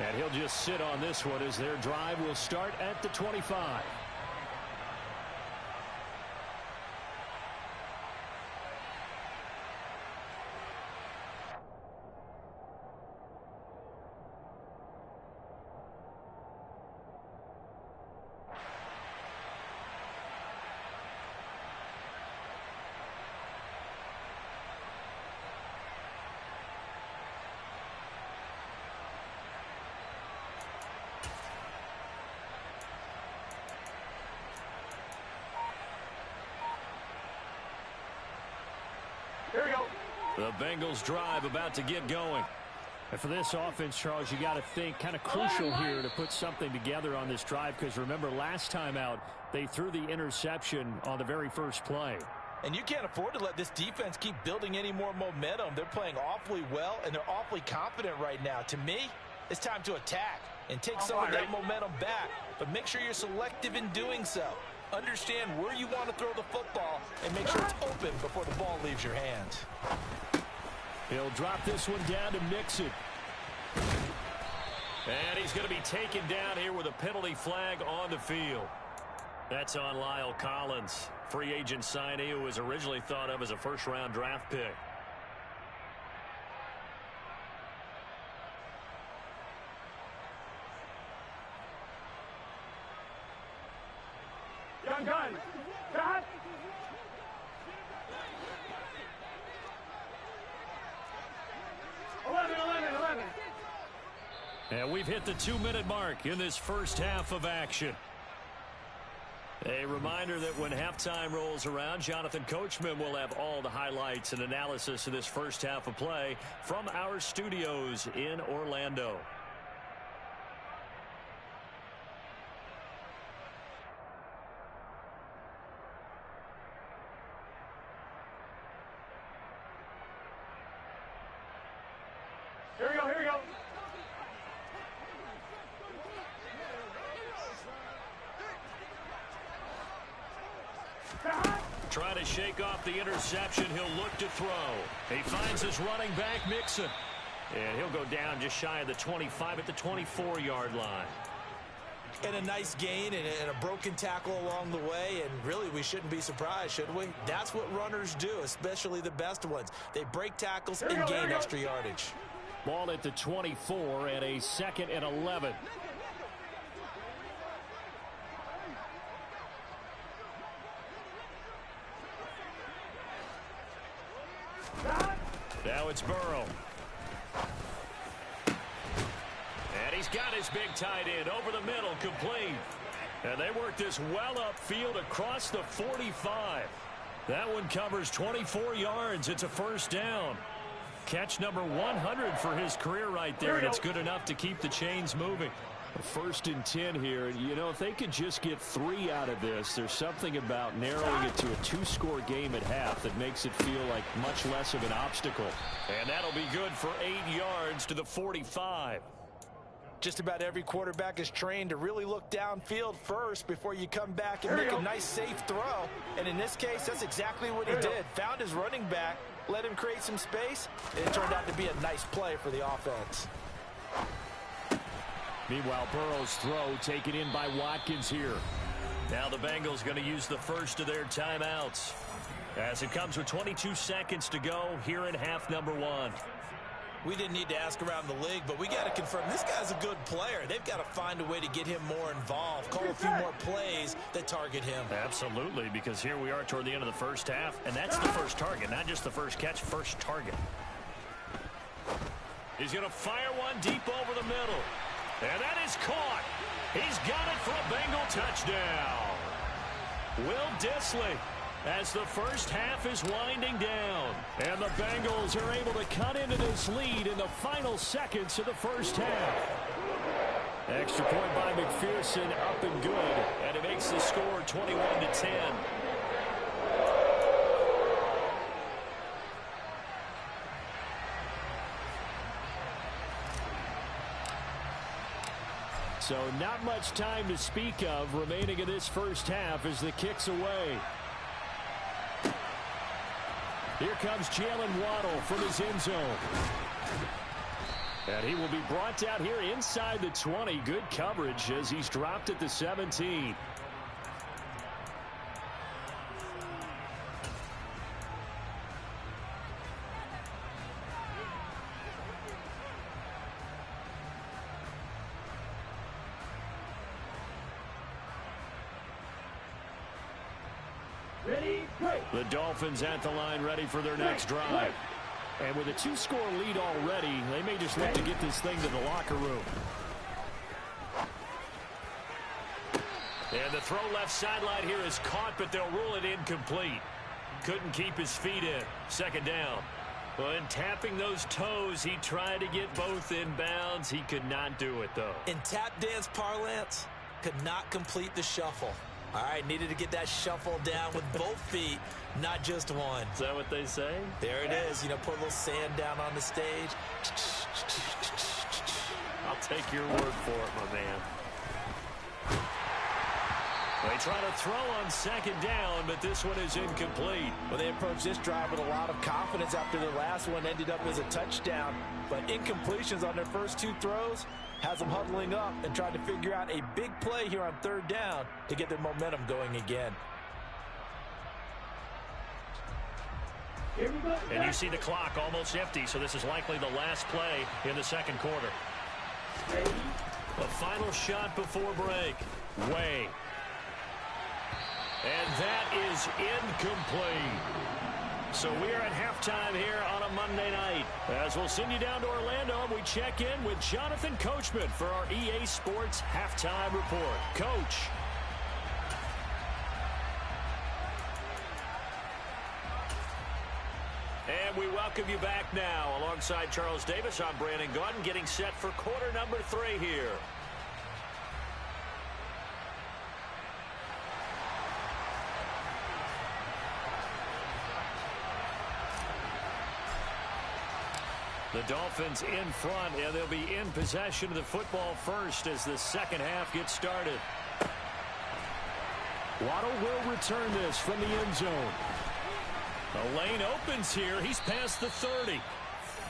And he'll just sit on this one as their drive will start at the 25. Here we go. The Bengals drive about to get going. And for this offense, Charles, you got to think kind of crucial here to put something together on this drive, because remember last time out they threw the interception on the very first play. And you can't afford to let this defense keep building any more momentum. They're playing awfully well, and they're awfully confident right now. To me, it's time to attack and take some of that momentum back. But make sure you're selective in doing so. Understand where you want to throw the football and make sure it's open before the ball leaves your hands. He'll drop this one down to Mixon. And he's going to be taken down here with a penalty flag on the field. That's on Lyle Collins, free agent signee who was originally thought of as a first-round draft pick. Young gun. Cut. Eleven. And we've hit the 2-minute mark in this first half of action. A reminder that when halftime rolls around, Jonathan Coachman will have all the highlights and analysis of this first half of play from our studios in Orlando. Here we go. Trying to shake off the interception. He'll look to throw. He finds his running back, Mixon. And he'll go down just shy of the 25 at the 24-yard line. And a nice gain and a broken tackle along the way. And really, we shouldn't be surprised, should we? That's what runners do, especially the best ones. They break tackles and gain extra yardage. Ball at the 24 and a 2nd and 11. Now it's Burrow. And he's got his big tight end over the middle, complete. And they work this well upfield across the 45. That one covers 24 yards. It's a first down. Catch number 100 for his career right there, and it's good enough to keep the chains moving. First and 10 here. You know, if they could just get 3 out of this, there's something about narrowing it to a 2-score game at half that makes it feel like much less of an obstacle. And that'll be good for 8 yards to the 45. Just about every quarterback is trained to really look downfield first before you come back and make a nice, safe throw. And in this case, that's exactly what he did. Found his running back, let him create some space, and it turned out to be a nice play for the offense. Meanwhile, Burrow's throw taken in by Watkins here. Now the Bengals going to use the first of their timeouts as it comes with 22 seconds to go here in half number 1. We didn't need to ask around the league, but we got to confirm this guy's a good player. They've got to find a way to get him more involved, call a few more plays that target him. Absolutely, because here we are toward the end of the first half, and that's the first target, not just the first catch, first target. He's going to fire one deep over the middle. And that is caught. He's got it for a Bengal touchdown. Will Dissly, as the first half is winding down. And the Bengals are able to cut into this lead in the final seconds of the first half. Extra point by McPherson, up and good. And it makes the score 21-10. So not much time to speak of remaining in this first half as the kick's away. Here comes Jalen Waddle from his end zone. And he will be brought down here inside the 20. Good coverage as he's dropped at the 17. The Dolphins at the line ready for their next drive. And with a 2-score lead already, they may just look to get this thing to the locker room. And the throw left sideline here is caught, but they'll rule it incomplete. Couldn't keep his feet in. Second down. Well, in tapping those toes, he tried to get both in bounds. He could not do it, though. In tap dance parlance, could not complete the shuffle. All right, needed to get that shuffle down with both feet, not just one. Is that what they say? There it is. You know, put a little sand down on the stage. I'll take your word for it, my man. They try to throw on second down, but this one is incomplete. Well, they approached this drive with a lot of confidence after their last one ended up as a touchdown. But incompletions on their first 2 throws has them huddling up and trying to figure out a big play here on third down to get their momentum going again. And you see the clock almost empty, so this is likely the last play in the second quarter. The final shot before break. Way. And that is incomplete. So we are at halftime here on a Monday night. As we'll send you down to Orlando, we check in with Jonathan Coachman for our EA Sports Halftime Report. Coach. And we welcome you back now. Alongside Charles Davis, I'm Brandon Gaudin, getting set for quarter number 3 here. The Dolphins in front, and they'll be in possession of the football first as the second half gets started. Waddle will return this from the end zone. The lane opens here. He's past the 30.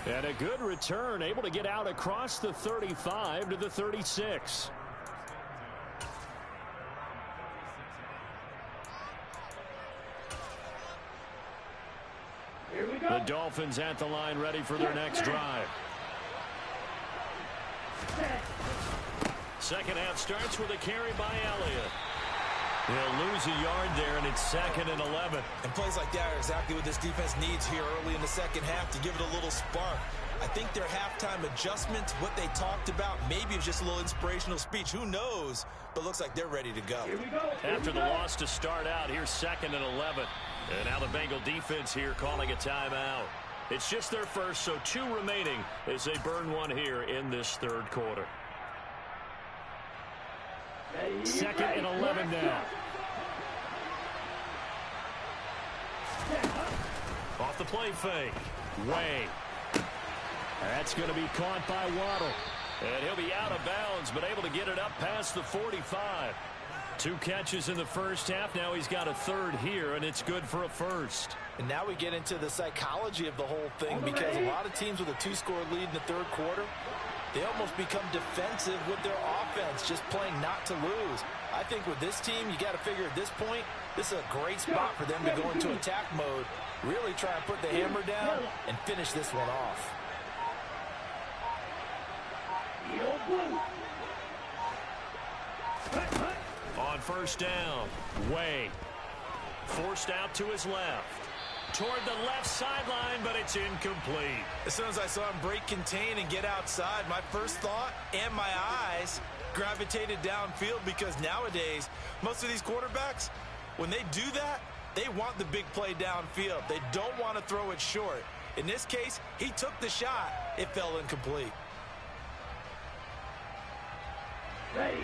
And a good return, able to get out across the 35 to the 36. The Dolphins at the line ready for their next drive. Second half starts with a carry by Elliott. He'll lose a yard there, and it's 2nd and 11. And plays like that are exactly what this defense needs here early in the second half to give it a little spark. I think their halftime adjustment, what they talked about, maybe it was just a little inspirational speech. Who knows? But looks like they're ready to go. After the loss to start out, here's 2nd and 11. And now the Bengal defense here calling a timeout. It's just their first, so 2 remaining as they burn one here in this third quarter. 2nd and 11 now. Off the play fake. Way. That's going to be caught by Waddle. And he'll be out of bounds, but able to get it up past the 45. 2 catches in the first half. Now he's got a third here, and it's good for a first. And now we get into the psychology of the whole thing, because a lot of teams with a 2-score lead in the third quarter, they almost become defensive with their offense, just playing not to lose. I think with this team, you got to figure at this point, this is a great spot for them to go into attack mode, really try and put the hammer down and finish this one off. On first down, Way. Forced out to his left. Toward the left sideline, but it's incomplete. As soon as I saw him break contain and get outside, my first thought and my eyes gravitated downfield, because nowadays, most of these quarterbacks, when they do that, they want the big play downfield. They don't want to throw it short. In this case, he took the shot. It fell incomplete.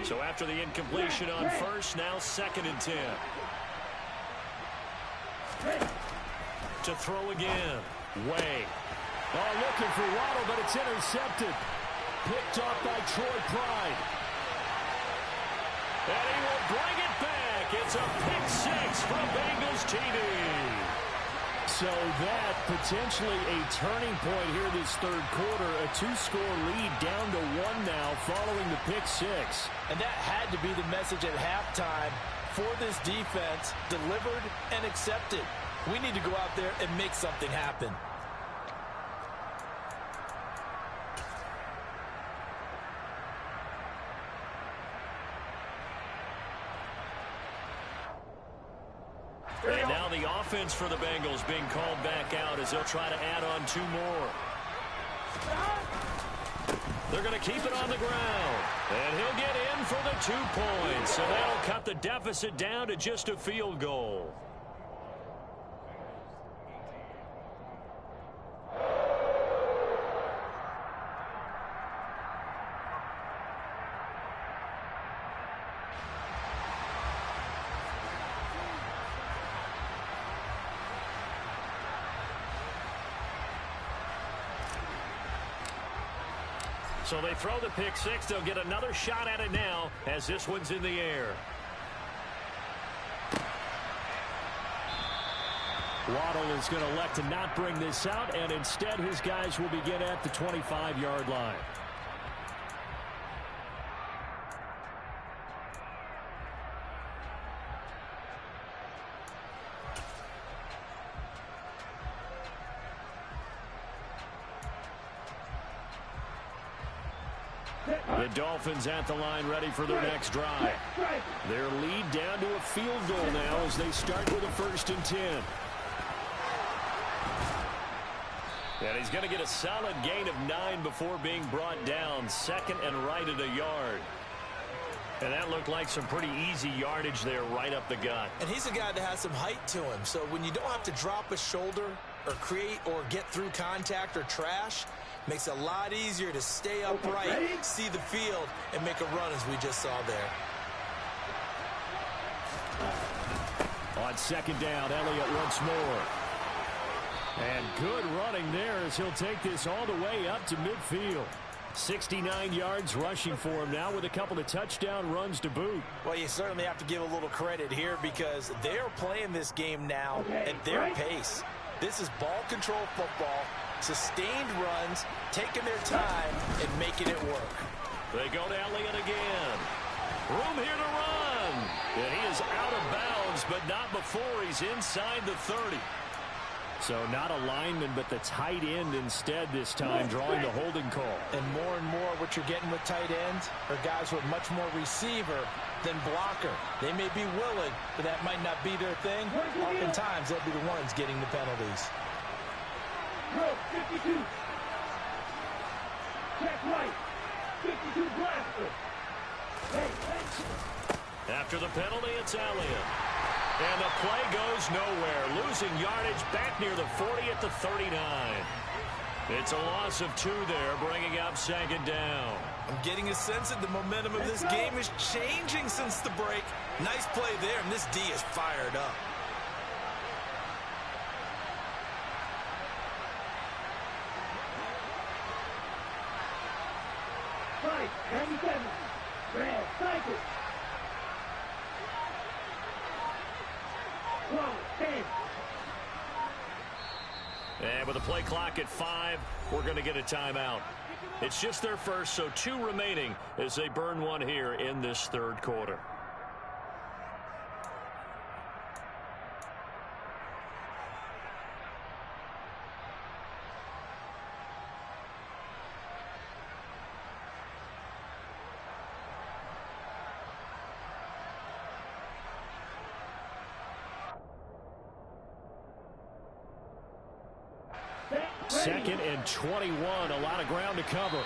So after the incompletion on first, now 2nd and 10. To throw again. Way. Oh, looking for Waddle, but it's intercepted. Picked off by Troy Pride. And he will bring it back. It's a pick 6 from Bengals TD. So that potentially a turning point here this third quarter. A 2-score lead down to 1 now following the pick six. And that had to be the message at halftime for this defense. Delivered and accepted. We need to go out there and make something happen. And now the offense for the Bengals being called back out as they'll try to add on 2 more. They're going to keep it on the ground. And he'll get in for the 2 points. And that'll cut the deficit down to just a field goal. So they throw the pick six. They'll get another shot at it now as this one's in the air. Waddle is going to elect to not bring this out, and instead his guys will begin at the 25-yard line. The Dolphins at the line ready for their next drive. Their lead down to a field goal now as they start with a 1st and 10. And he's going to get a solid gain of 9 before being brought down. 2nd and right at a yard. And that looked like some pretty easy yardage there right up the gut. And he's a guy that has some height to him. So when you don't have to drop a shoulder or create or get through contact or trash, makes it a lot easier to stay upright, see the field, and make a run as we just saw there. On 2nd down, Elliott once more. And good running there as he'll take this all the way up to midfield. 69 yards rushing for him now with a couple of touchdown runs to boot. Well, you certainly have to give a little credit here because they're playing this game now at their pace. This is ball control football, sustained runs, taking their time and making it work. They go to Elliott again. Room here to run. And he is out of bounds, but not before he's inside the 30. So not a lineman, but the tight end instead this time, drawing the holding call. And more what you're getting with tight ends are guys with much more receiver than blocker. They may be willing, but that might not be their thing. Oftentimes, they'll be the ones getting the penalties. 52. Check right. 52 blaster. After the penalty, it's Elliott. And the play goes nowhere. Losing yardage back near the 40 at the 39. It's a loss of 2 there, bringing up 2nd down. I'm getting a sense that the momentum of this game is changing since the break. Nice play there, and this D is fired up. Right, 97. Red, cycle. 12, 10. And with the play clock at 5, we're going to get a timeout. It's just their first, so 2 remaining as they burn one here in this 3rd quarter. Second and 21, a lot of ground to cover.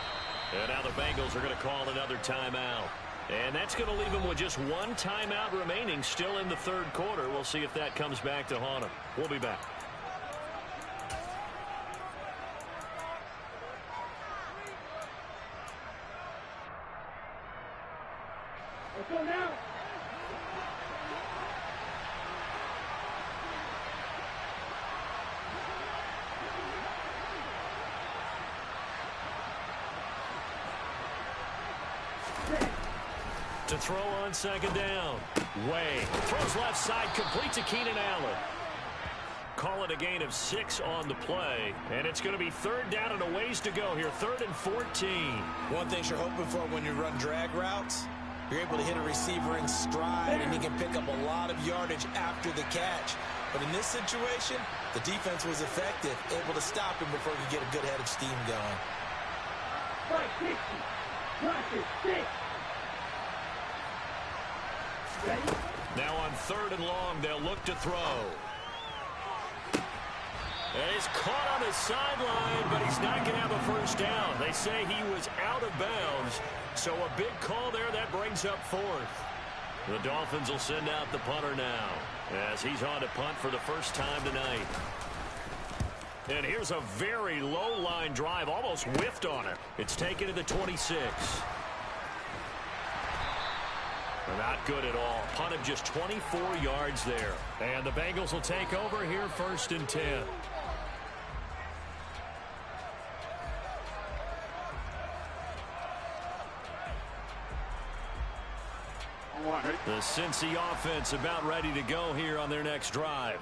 And now the Bengals are going to call another timeout. And that's going to leave them with just 1 timeout remaining still in the 3rd quarter. We'll see if that comes back to haunt them. We'll be back. Let's go now. To throw on 2nd down. Way. Throws left side, complete to Keenan Allen. call it a gain of 6 on the play. And it's going to be 3rd down and a ways to go here. 3rd and 14. One thing you're hoping for when you run drag routes, you're able to hit a receiver in stride, and he can pick up a lot of yardage after the catch. But in this situation, the defense was effective, able to stop him before he could get a good head of steam going. 560. Watch it. 6. Ready? Now on 3rd and long, they'll look to throw. And he's caught on the sideline, but he's not going to have a first down. They say he was out of bounds, so a big call there that brings up 4th. The Dolphins will send out the punter now as he's on to punt for the first time tonight. And here's a very low-line drive, almost whiffed on it. It's taken to the 26. Not good at all. Punt of just 24 yards there. And the Bengals will take over here 1st and 10. The Cincy offense about ready to go here on their next drive.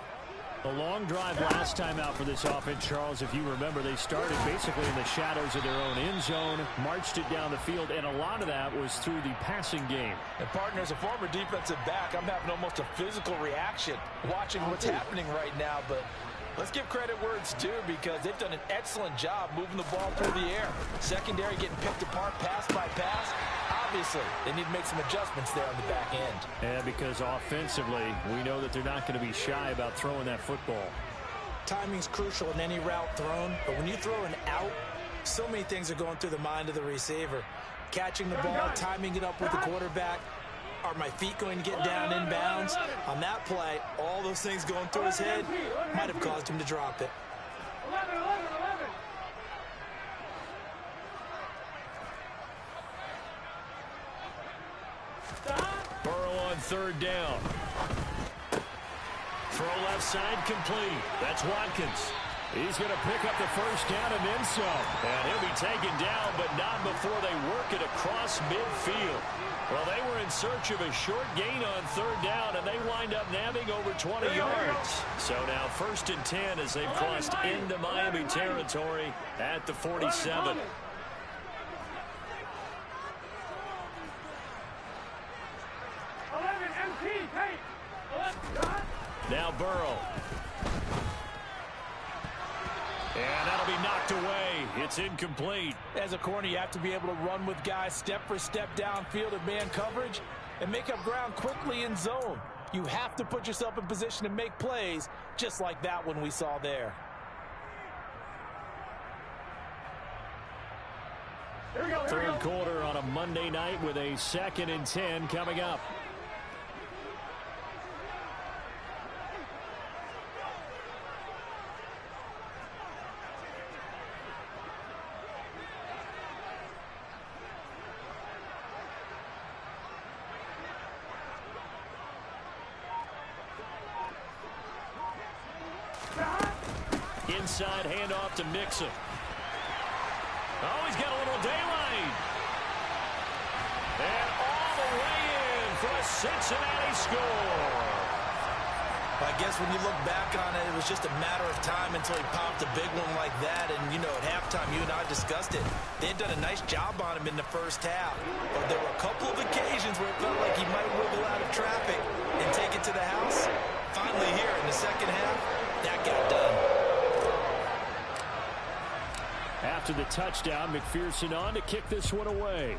A long drive last time out for this offense, Charles. If you remember, they started basically in the shadows of their own end zone, marched it down the field, and a lot of that was through the passing game. And partner, as a former defensive back, I'm having almost a physical reaction watching what's happening right now. But let's give credit where it's due, because they've done an excellent job moving the ball through the air. Secondary getting picked apart pass by pass. Obviously, they need to make some adjustments there on the back end. Yeah, because offensively, we know that they're not going to be shy about throwing that football. Timing's crucial in any route thrown, but when you throw an out, so many things are going through the mind of the receiver. Catching the ball, timing it up with the quarterback. Are my feet going to get down inbounds? On that play, all those things going through his head might have caused him to drop it. 11, 11, 11. Burrow on 3rd down. Throw left side complete. That's Watkins. He's going to pick up the first down and then some. And he'll be taken down, but not before they work it across midfield. Well, they were in search of a short gain on 3rd down, and they wind up nabbing over 20 yards. So now 1st and 10 as they've crossed into Miami territory at the 47. Now Burrow. And that'll be knocked away. It's incomplete. As a corner, you have to be able to run with guys step for step downfield in man coverage and make up ground quickly in zone. You have to put yourself in position to make plays, just like that one we saw there. Third quarter on a Monday night with a 2nd and 10 coming up. Inside handoff to Mixon. Oh, he's got a little daylight. And all the way in for a Cincinnati score. I guess when you look back on it, it was just a matter of time until he popped a big one like that. And, you know, at halftime, you and I discussed it. They had done a nice job on him in the first half. But there were a couple of occasions where it felt like he might wiggle out of traffic and take it to the house. Finally here in the second half, that got done. After the touchdown, McPherson on to kick this one away.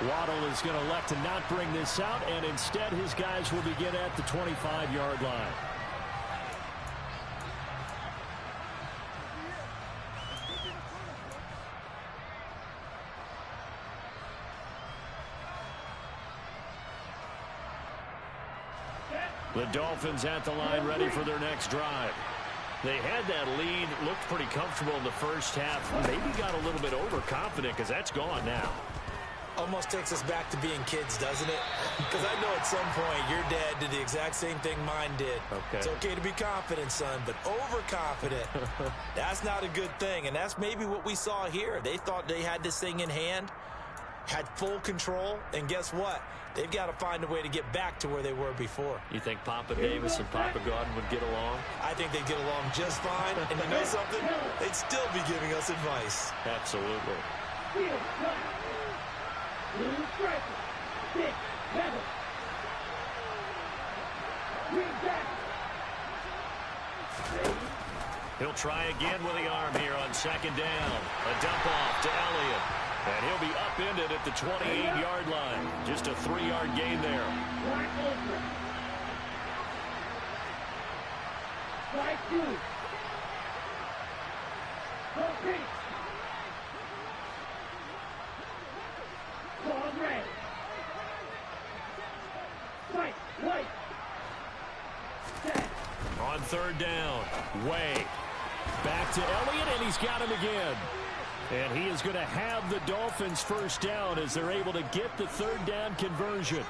Waddle is going to elect to not bring this out, and instead his guys will begin at the 25-yard line. The Dolphins at the line ready for their next drive. They had that lead, looked pretty comfortable in the first half. Maybe got a little bit overconfident because that's gone now. Almost takes us back to being kids, doesn't it? Because I know at some point your dad did the exact same thing mine did. Okay. It's okay to be confident, son, but overconfident, that's not a good thing. And that's maybe what we saw here. They thought they had this thing in hand. had full control, and guess what? They've got to find a way to get back to where they were before. You think Papa Davis and Papa Godwin would get along? I think they'd get along just fine, and you know something? They'd still be giving us advice. Absolutely. Field, one. Blue striker. 6, 7. Green jacket. He'll try again with the arm here on second down. A dump off to Elliott. And he'll be upended at the 28-yard line. Just a 3-yard gain there. Black ultra. Strike 2. Go pitch. Ball red. Strike white. Set. On third down, Way. Back to Elliott, and he's got him again. And he is going to have the Dolphins first down as they're able to get the third down conversion.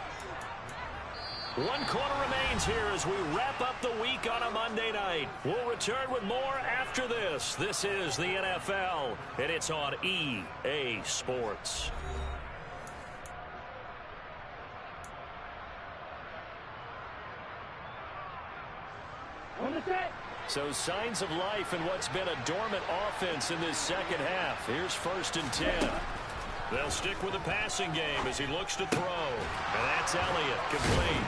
1 quarter remains here as we wrap up the week on a Monday night. We'll return with more after this. This is the NFL, and it's on EA Sports. On the set. So signs of life in what's been a dormant offense in this second half. Here's 1st and 10. They'll stick with the passing game as he looks to throw. And that's Elliott, complete.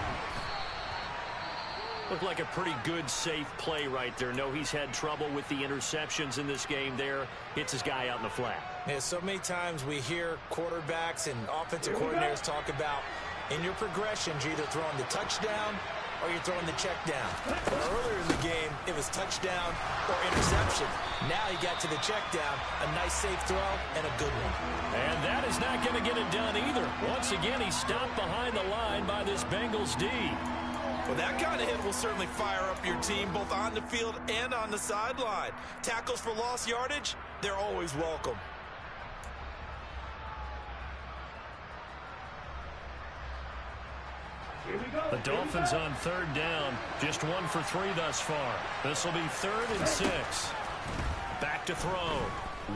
Looked like a pretty good, safe play right there. No, he's had trouble with the interceptions in this game there. Hits his guy out in the flat. Yeah, so many times we hear quarterbacks and offensive coordinators talk about in your progressions, you're either throwing the touchdown or you're throwing the check down. But earlier in the game, it was touchdown or interception. Now he got to the check down, a nice safe throw, and a good one. And that is not going to get it done either. Once again, he stopped behind the line by this Bengals D. Well, that kind of hit will certainly fire up your team both on the field and on the sideline. Tackles for lost yardage, they're always welcome. The Dolphins on third down, just 1 for 3 thus far. This will be 3rd and 6. Back to throw.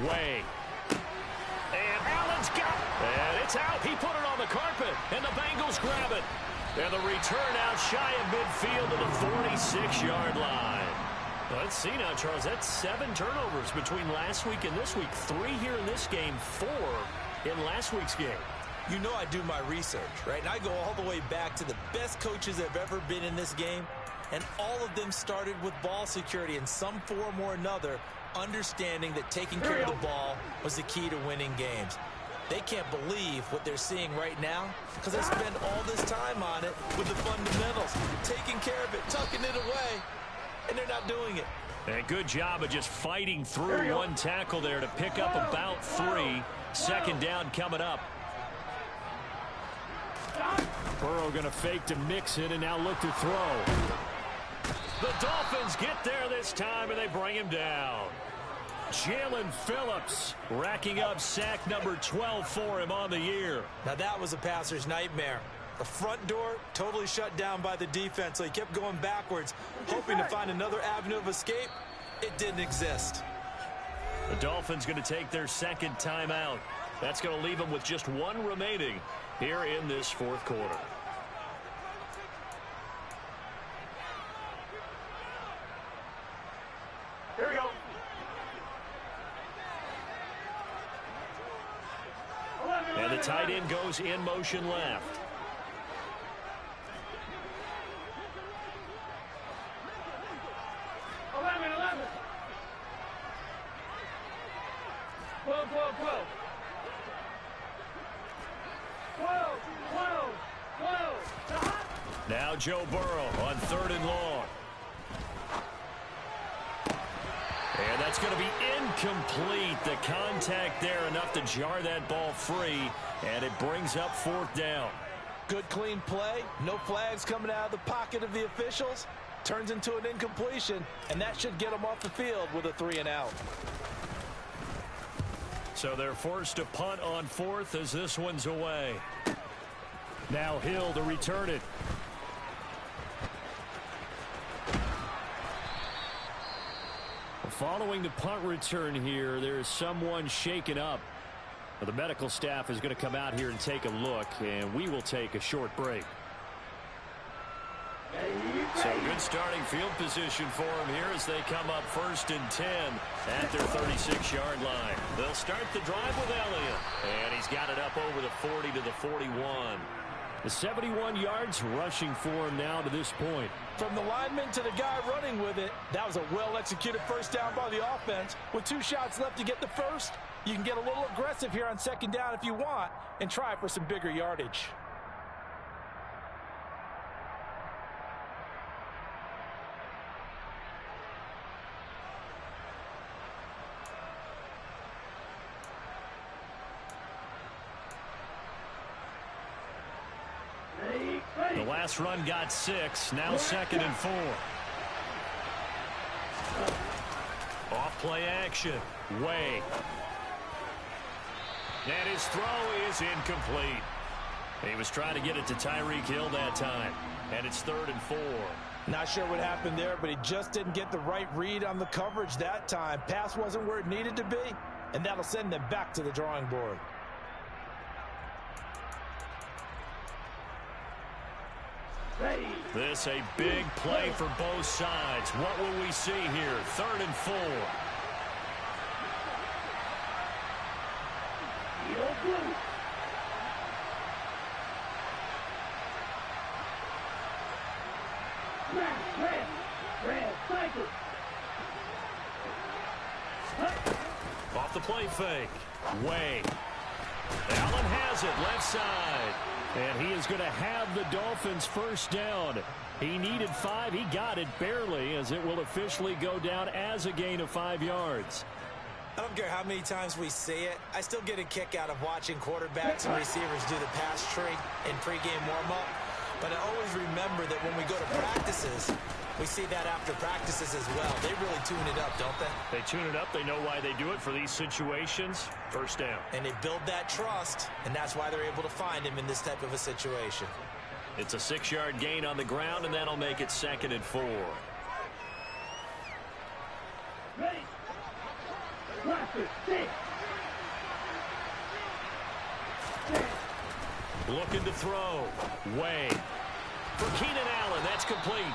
Way. And Allen's got it. And it's out. He put it on the carpet, and the Bengals grab it. And the return out shy of midfield to the 46-yard line. Let's see now, Charles. That's 7 turnovers between last week and this week. 3 here in this game, 4 in last week's game. You know I do my research, right? And I go all the way back to the best coaches that have ever been in this game. And all of them started with ball security in some form or another, understanding that taking care of the ball was the key to winning games. They can't believe what they're seeing right now because they spend all this time on it with the fundamentals, taking care of it, tucking it away, and they're not doing it. And good job of just fighting through one tackle there to pick up about 3. Second down coming up. Burrow going to fake to mix it and now look to throw. The Dolphins get there this time and they bring him down. Jalen Phillips racking up sack number 12 for him on the year. Now that was a passer's nightmare. The front door totally shut down by the defense, so he kept going backwards, hoping to find another avenue of escape. It didn't exist. The Dolphins going to take their second timeout. That's going to leave them with just 1 remaining here in this 4th quarter. Here we go. And the tight end goes in motion left. Now Joe Burrow on 3rd and long. And that's going to be incomplete. The contact there enough to jar that ball free, and it brings up 4th down. Good clean play, no flags coming out of the pocket of the officials. Turns into an incompletion, and that should get them off the field with a 3 and out. So they're forced to punt on 4th as this one's away. Now Hill to return it. Following the punt return here, there is someone shaken up. Well, the medical staff is going to come out here and take a look, and we will take a short break. So good starting field position for them here as they come up 1st and 10 at their 36-yard line. They'll start the drive with Elliott, and he's got it up over the 40 to the 41. The 71 yards rushing for him now to this point. From the lineman to the guy running with it, that was a well-executed first down by the offense. With 2 shots left to get the first, you can get a little aggressive here on 2nd down if you want and try for some bigger yardage. The last run got 6. Now 2nd and 4. Off play action. Way. And his throw is incomplete. He was trying to get it to Tyreek Hill that time. And it's 3rd and 4. Not sure what happened there, but he just didn't get the right read on the coverage that time. Pass wasn't where it needed to be, and that'll send them back to the drawing board. This a big play for both sides. What will we see here? 3rd and 4. Off the play fake. Way. Allen has it left side. And he is going to have the Dolphins first down. He needed 5. He got it barely, as it will officially go down as a gain of 5 yards. I don't care how many times we see it. I still get a kick out of watching quarterbacks and receivers do the pass tree in pregame warm-up. But I always remember that when we go to practices, we see that after practices as well. They really tune it up, don't they? They tune it up. They know why they do it for these situations. First down. And they build that trust, and that's why they're able to find him in this type of a situation. It's a 6-yard gain on the ground, and that'll make it 2nd and 4. Ready? Looking to throw. Way. For Keenan Allen, that's complete.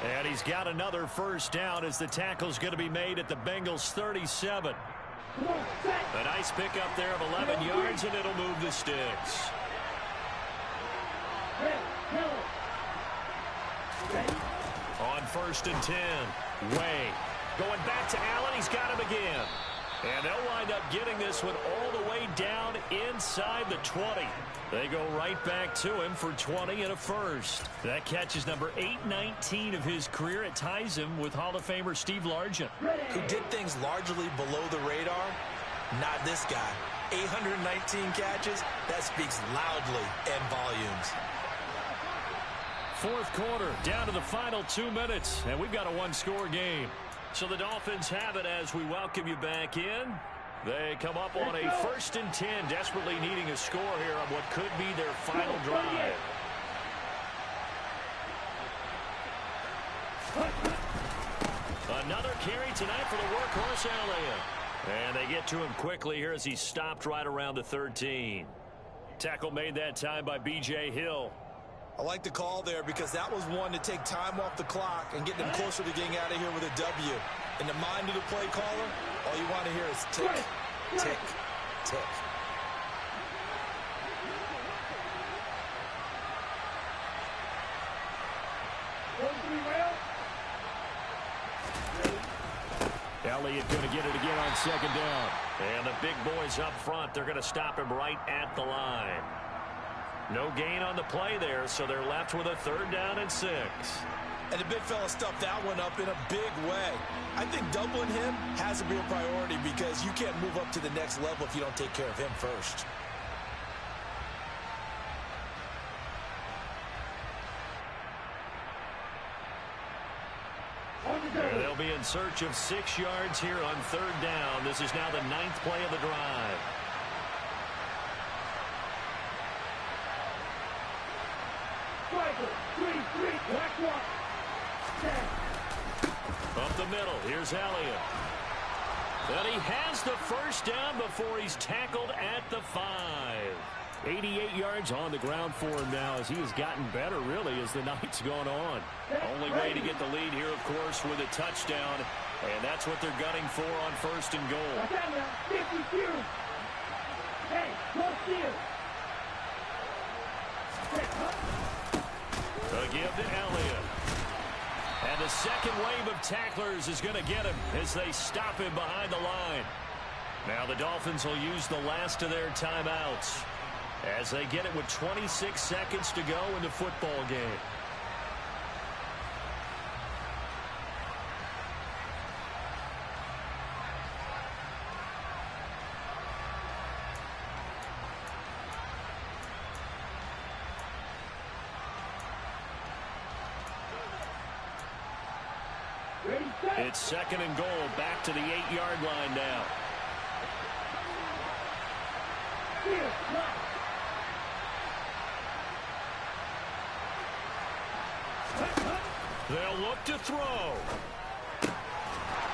And he's got another first down as the tackle's going to be made at the Bengals 37. A nice pickup there of 11 yards, and it'll move the sticks. On 1st and 10. Way. Going back to Allen. He's got him again. And they'll wind up getting this one all the way down inside the 20. They go right back to him for 20 and a first. That catch is number 819 of his career. It ties him with Hall of Famer Steve Largent. Who did things largely below the radar? Not this guy. 819 catches, that speaks loudly in volumes. 4th quarter, down to the final 2 minutes, and we've got a 1-score game. So the Dolphins have it as we welcome you back in. They come up on a 1st and 10, desperately needing a score here on what could be their final drive. Another carry tonight for the workhorse Elliott. And they get to him quickly here as he stopped right around the 13. Tackle made that time by B.J. Hill. I like the call there because that was one to take time off the clock and get them closer to getting out of here with a W. In the mind of the play caller, all you want to hear is tick, tick, tick. Elliott going to get it again on 2nd down. And the big boys up front, they're going to stop him right at the line. No gain on the play there, so they're left with a 3rd down and 6. And the big fella stuffed that one up in a big way. I think doubling him has a real priority because you can't move up to the next level if you don't take care of him first. They'll be in search of 6 yards here on 3rd down. This is now the 9th play of the drive. Up the middle, here's Elliott. And he has the first down before he's tackled at the 5. 88 yards on the ground for him now as he has gotten better, really, as the night's gone on. Only way to get the lead here, of course, with a touchdown. And that's what they're gunning for on 1st and goal. Hey, close here. A give to Elliott. And the second wave of tacklers is going to get him as they stop him behind the line. Now the Dolphins will use the last of their timeouts as they get it with 26 seconds to go in the football game. It's 2nd and goal, back to the 8-yard line now. They'll look to throw.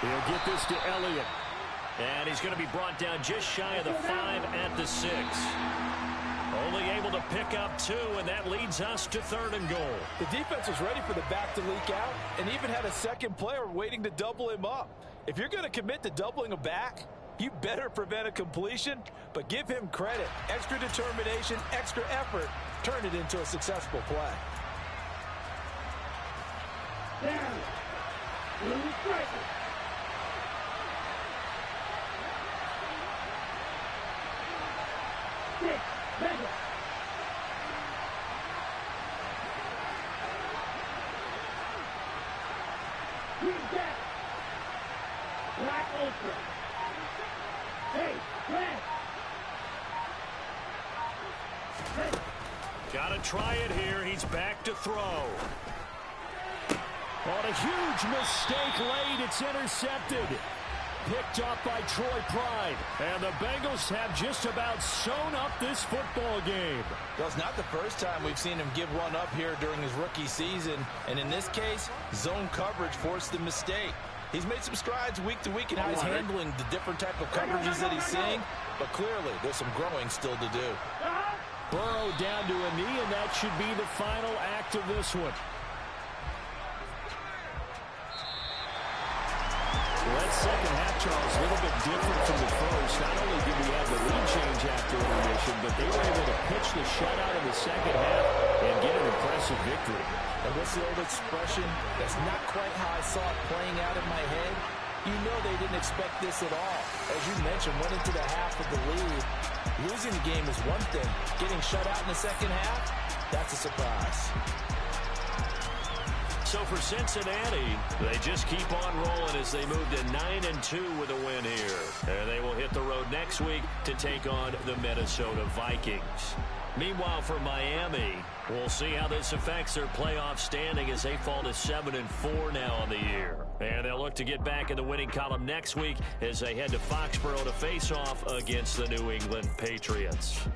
He'll get this to Elliott. And he's going to be brought down just shy of the 5 at the 6. Only able to pick up 2, and that leads us to 3rd and goal. The defense was ready for the back to leak out and even had a second player waiting to double him up. If you're going to commit to doubling a back, you better prevent a completion, but give him credit. Extra determination, extra effort, turn it into a successful play. Down. Blue striker. Six. Mega. Green Jack. Black Ultra. Hey, Black. Hey. Gotta try it here. He's back to throw. On a huge mistake late, it's intercepted. Picked up by Troy Pride. And the Bengals have just about sewn up this football game. Well, it's not the first time we've seen him give one up here during his rookie season. And in this case, zone coverage forced the mistake. He's made some strides week to week in how he's handling the different type of coverages that he's seeing. But clearly, there's some growing still to do. Burrow down to a knee, and that should be the final act of this one. That second half, Charles, a little bit different from the first. Not only did we have the lead change after intermission, but they were able to pitch the shutout in the second half and get an impressive victory. And what's the old expression? That's not quite how I saw it playing out in my head. You know they didn't expect this at all. As you mentioned, went into the half with the lead. Losing the game is one thing. Getting shut out in the second half, that's a surprise. So for Cincinnati, they just keep on rolling as they move to 9-2 with a win here. And they will hit the road next week to take on the Minnesota Vikings. Meanwhile, for Miami, we'll see how this affects their playoff standing as they fall to 7-4 now on the year. And they'll look to get back in the winning column next week as they head to Foxborough to face off against the New England Patriots.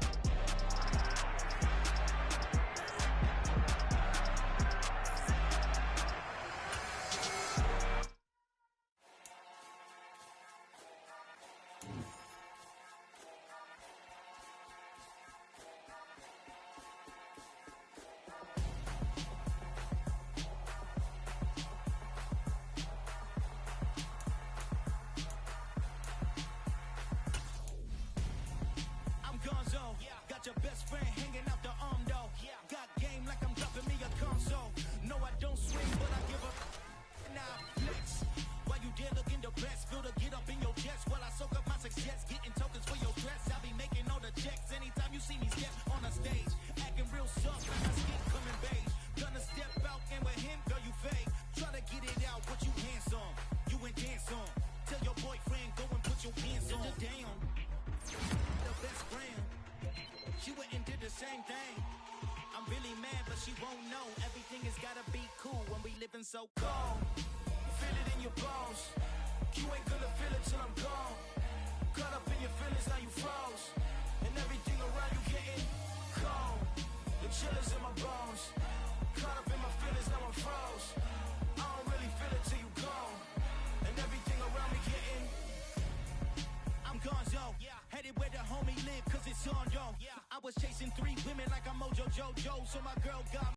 Got your best friend hanging out the arm though. Got game like I'm dropping me a console. No, I don't swing, but I give up. Now flex. While you there looking the best, feel the get up in your chest while I soak up my success, getting tokens for your dress. I be making all the checks anytime you see me step on a stage, acting real soft like my skin coming beige. Gonna step out and with him, girl, you fake. Try to get it out, what you handsome, you ain't dance on. Tell your boyfriend go and put your hands on. Down. The best friend. She went and did the same thing. I'm really mad, but she won't know. Everything has gotta be cool when we living so cold. Feel it in your bones. You ain't gonna feel it till I'm gone. Caught up in your feelings, now you froze. And everything around you getting cold. The chillers in my bones.